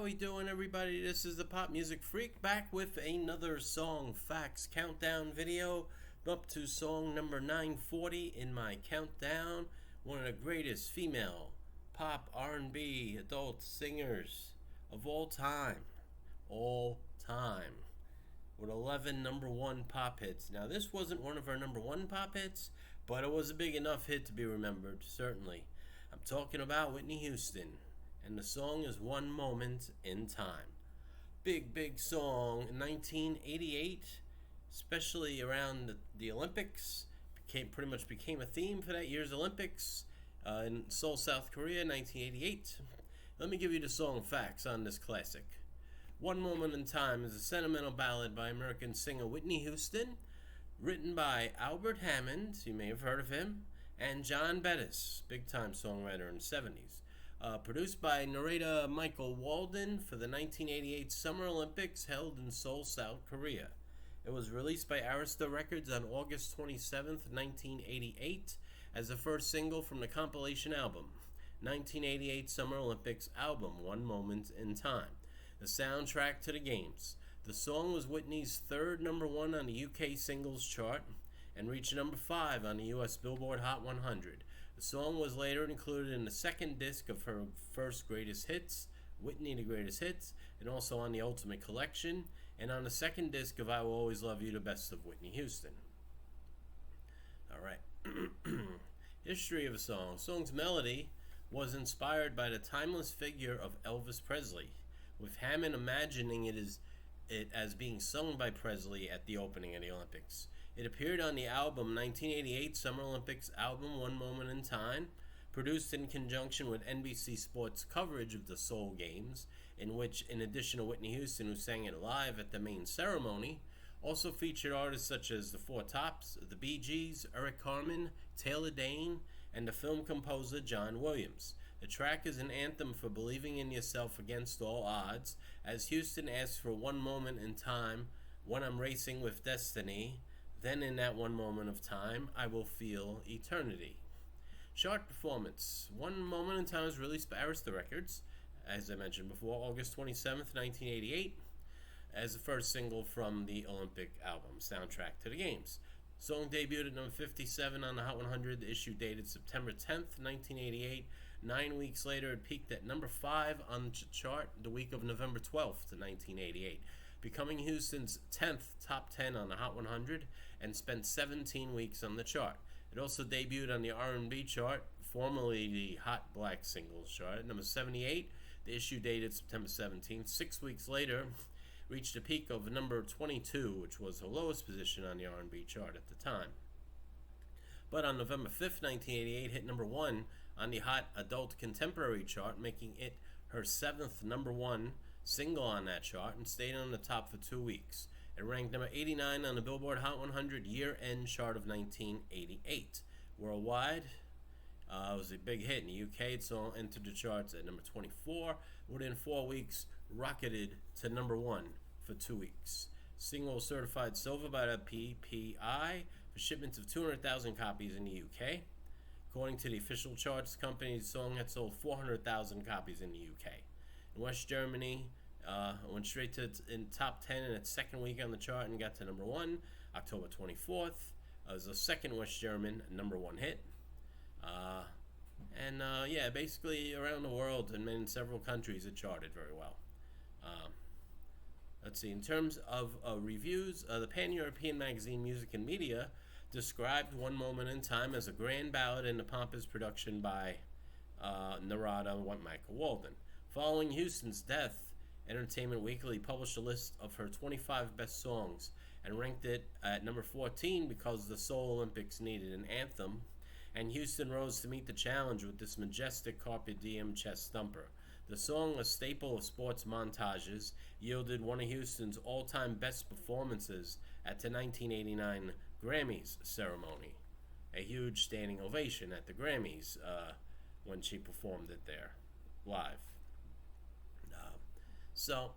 How we doing, everybody? This is the Pop Music Freak back with another song facts countdown video. Up to song number 940 in my countdown. One of the greatest female pop R&B adult singers of all time. With 11 number one pop hits. Now, this wasn't one of her number one pop hits, but it was a big enough hit to be remembered, certainly. I'm talking about Whitney Houston, and the song is One Moment in Time. Big song in 1988, especially around the Olympics. Pretty much became a theme for that year's Olympics in Seoul, South Korea, 1988. Let me give you the song facts on this classic. One Moment in Time is a sentimental ballad by American singer Whitney Houston, written by Albert Hammond, you may have heard of him, and John Bettis, big-time songwriter in the 70s. Produced by narrator Michael Walden for the 1988 Summer Olympics held in Seoul, South Korea. It was released by Arista Records on August 27, 1988, as the first single from the compilation album, 1988 Summer Olympics album, One Moment in Time, the soundtrack to the games. The song was Whitney's third number one on the UK singles chart and reached number 5 on the US Billboard Hot 100. The song was later included in the second disc of her first greatest hits, Whitney the Greatest Hits, and also on the Ultimate Collection, and on the second disc of I Will Always Love You, the Best of Whitney Houston. Alright. History of the song. The song's melody was inspired by the timeless figure of Elvis Presley, with Hammond imagining it as being sung by Presley at the opening of the Olympics. It appeared on the album 1988 Summer Olympics album One Moment in Time, produced in conjunction with NBC Sports coverage of the Seoul Games, in which, in addition to Whitney Houston, who sang it live at the main ceremony, also featured artists such as the Four Tops, the Bee Gees, Eric Carmen, Taylor Dane, and the film composer John Williams. The track is an anthem for believing in yourself against all odds, as Houston asks for one moment in time when I'm racing with destiny. Then in that one moment of time, I will feel eternity. Chart performance. One Moment in Time was released by Arista Records, as I mentioned before, August 27th, 1988, as the first single from the Olympic album, soundtrack to the games. Song debuted at number 57 on the Hot 100. The issue dated September 10th, 1988. 9 weeks later, it peaked at number 5 on the chart the week of November 12th, 1988, becoming Houston's 10th top 10 on the Hot 100 and spent 17 weeks on the chart. It also debuted on the R&B chart, formerly the Hot Black Singles chart, at number 78. The issue dated September 17th. 6 weeks later, reached a peak of number 22, which was her lowest position on the R&B chart at the time. But on November 5th, 1988, hit number 1 on the Hot Adult Contemporary chart, making it her 7th number 1 single on that chart and stayed on the top for 2 weeks. It ranked number 89 on the Billboard Hot 100 year-end chart of 1988. Worldwide, it was a big hit. In the UK, it entered the charts at number 24. Within 4 weeks, rocketed to number 1 for 2 weeks. Single certified silver by the PPI for shipments of 200,000 copies in the UK. According to the official charts company, the song had sold 400,000 copies in the UK. In West Germany, went straight to in top 10 in its second week on the chart and got to number 1, October 24th. It was the second West German number 1 hit. Basically around the world and in several countries it charted very well. Let's see, in terms of reviews, the Pan-European magazine Music and Media described One Moment in Time as a grand ballad in the pompous production by narrator Michael Walden. Following Houston's death, Entertainment Weekly published a list of her 25 best songs and ranked it at number 14 because the Seoul Olympics needed an anthem, and Houston rose to meet the challenge with this majestic carpe diem chest thumper. The song, a staple of sports montages, yielded one of Houston's all-time best performances at the 1989 Grammys ceremony. A huge standing ovation at the Grammys when she performed it there, live. So,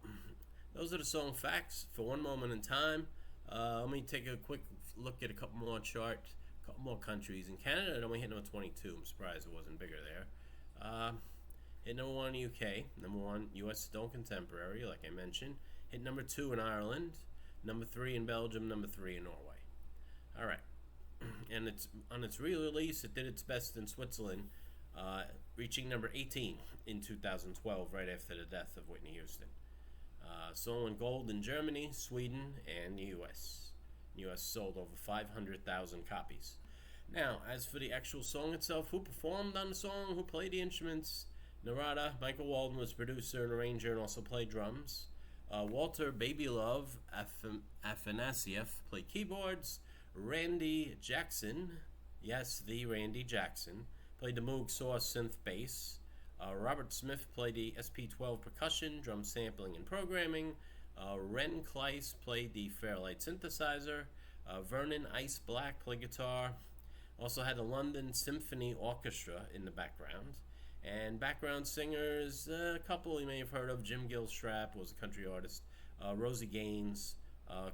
those are the song facts for One Moment in Time. Let me take a quick look at a couple more charts, a couple more countries. In Canada, it only hit number 22. I'm surprised it wasn't bigger there. Hit number 1 in the UK, number 1 US Adult Contemporary, like I mentioned. Hit number 2 in Ireland, number 3 in Belgium, number 3 in Norway. All right, and it's on its re-release, it did its best in Switzerland, reaching number 18 in 2012, right after the death of Whitney Houston. Sold in gold in Germany, Sweden, and the US. The US sold over 500,000 copies. Now, as for the actual song itself, who performed on the song, who played the instruments? Narada, Michael Walden was producer and arranger and also played drums. Walter Baby Love Afanasieff played keyboards. Randy Jackson, yes, the Randy Jackson, played the Moog Sauce synth bass. Robert Smith played the SP12 percussion, drum sampling and programming. Ren Kleiss played the Fairlight synthesizer. Vernon Ice Black played guitar. Also had the London Symphony Orchestra in the background. And background singers, a couple you may have heard of. Jim Gilstrap was a country artist. Rosie Gaines,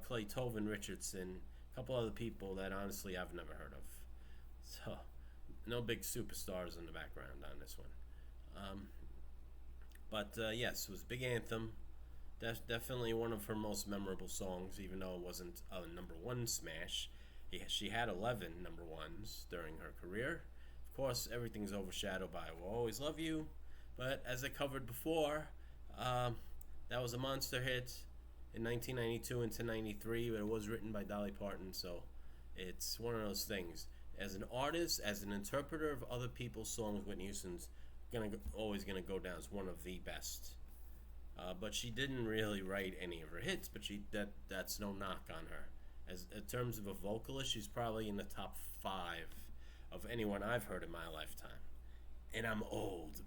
Clay Tovin Richardson, a couple other people that honestly I've never heard of. So, no big superstars in the background on this one. But yes, it was a big anthem. Definitely one of her most memorable songs, even though it wasn't a number 1 smash. She had 11 number 1s during her career. Of course, everything's overshadowed by "Will Always Love You," but as I covered before, that was a monster hit in 1992 into 93, but it was written by Dolly Parton, so it's one of those things. As an artist, as an interpreter of other people's songs, Whitney Houston's always gonna go down as one of the best. But she didn't really write any of her hits, but that's no knock on her. As in terms of a vocalist, she's probably in the top 5 of anyone I've heard in my lifetime. And I'm old.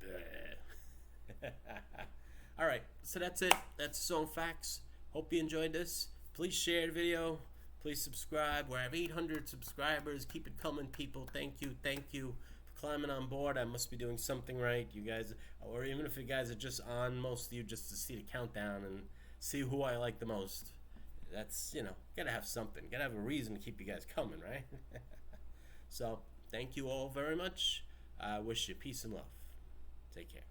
All right, so that's it. That's Song Facts. Hope you enjoyed this. Please share the video. Please subscribe. We have 800 subscribers. Keep it coming, people. Thank you for climbing on board. I must be doing something right. You guys, or even if you guys are just on, most of you, just to see the countdown and see who I like the most. That's, gotta have something. Gotta have a reason to keep you guys coming, right? So, thank you all very much. I wish you peace and love. Take care.